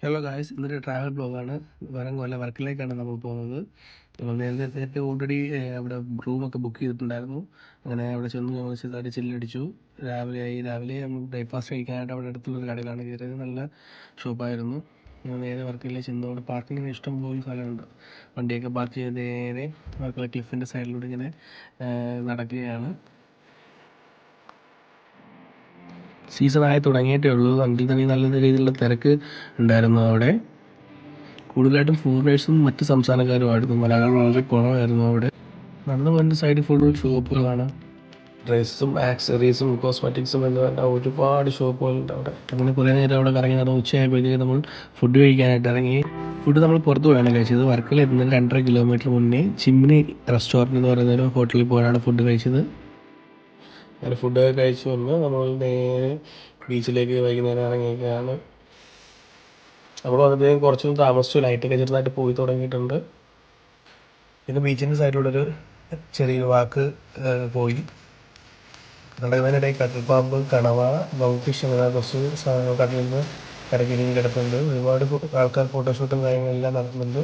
Hello guys, ഇന്നൊരു travel ബ്ലോഗാണ്. വരംകൊല്ല വർക്കിലേക്കാണ് നമ്മൾ പോകുന്നത്. നമ്മൾ നേരത്തെ ഓൾറെഡി അവിടെ റൂമൊക്കെ ബുക്ക് ചെയ്തിട്ടുണ്ടായിരുന്നു. അങ്ങനെ അവിടെ ചെന്ന് ഞങ്ങൾ ചെറുതായിട്ട് ചില്ലടിച്ചു. രാവിലെ നമ്മൾ ബ്രേക്ക്ഫാസ്റ്റ് കഴിക്കാനായിട്ട് അവിടെ അടുത്തുള്ളൊരു കടയിലാണ് കയറിയത്. നല്ല ഷോപ്പായിരുന്നു. നേരെ വർക്കലയിൽ ചെന്ന് അവിടെ പാർക്കിങ്ങിന് ഇഷ്ടം പോലെ സ്ഥലമുണ്ട്. വണ്ടിയൊക്കെ പാർക്ക് ചെയ്ത് നേരെ വർക്കല ക്ലിഫിൻ്റെ സൈഡിലൂടെ ഇങ്ങനെ നടക്കുകയാണ്. സീസണായി തുടങ്ങിയിട്ടേ ഉള്ളൂ. എങ്കിൽ തന്നെ നല്ല രീതിയിലുള്ള തിരക്ക് ഉണ്ടായിരുന്നു അവിടെ. കൂടുതലായിട്ടും ഫോറിനേഴ്സും മറ്റ് സംസ്ഥാനക്കാരുമായിരുന്നു. മലയാളികൾ വളരെ കുറവായിരുന്നു അവിടെ. നടന്നു പോകുന്ന സൈഡിൽ ഫുൾ ഷോപ്പുകളാണ്. ഡ്രസ്സും ആക്സസറീസും കോസ്മെറ്റിക്സും എന്ന് പറഞ്ഞാൽ ഒരുപാട് ഷോപ്പുകളുണ്ട് അവിടെ. അങ്ങനെ കുറേ നേരം അവിടെ കറങ്ങി നടന്നു. ഉച്ചയായപ്പോഴത്തേക്ക് നമ്മൾ ഫുഡ് കഴിക്കാനായിട്ട് ഇറങ്ങി. ഫുഡ് നമ്മൾ പുറത്ത് പോയാണ് കഴിച്ചത്. വർക്കല എത്തുന്നതിന് 2.5 കിലോമീറ്റർ മുന്നേ ചിമ്മിനി റെസ്റ്റോറൻറ്റ് എന്ന് പറയുന്ന ഒരു ഹോട്ടലിൽ പോയാണ് ഫുഡ് കഴിച്ചത്. അങ്ങനെ ഫുഡൊക്കെ കഴിച്ച് വന്ന് നമ്മൾ നേരെ ബീച്ചിലേക്ക് വൈകുന്നേരം ഇറങ്ങിയൊക്കെയാണ്. നമ്മൾ വന്നപ്പോഴത്തേക്കും കുറച്ചൊന്നും താമസിച്ചു. ലൈറ്റൊക്കെ ചെറുതായിട്ട് പോയി തുടങ്ങിയിട്ടുണ്ട്. പിന്നെ ബീച്ചിൻ്റെ സൈഡിലുള്ളൊരു ചെറിയൊരു വാക്ക് പോയി നടക്കുന്നതിനിടയിൽ കടൽപ്പാമ്പ്, കണവ, ബൗ ഫിഷ് അങ്ങനെ കുറച്ച് സാധനങ്ങൾ കടലിൽ നിന്ന് കരക്കിരിഞ്ഞ് കിടപ്പുണ്ട്. ഒരുപാട് ആൾക്കാർ ഫോട്ടോഷൂട്ടും കാര്യങ്ങളെല്ലാം നടത്തുന്നുണ്ട്.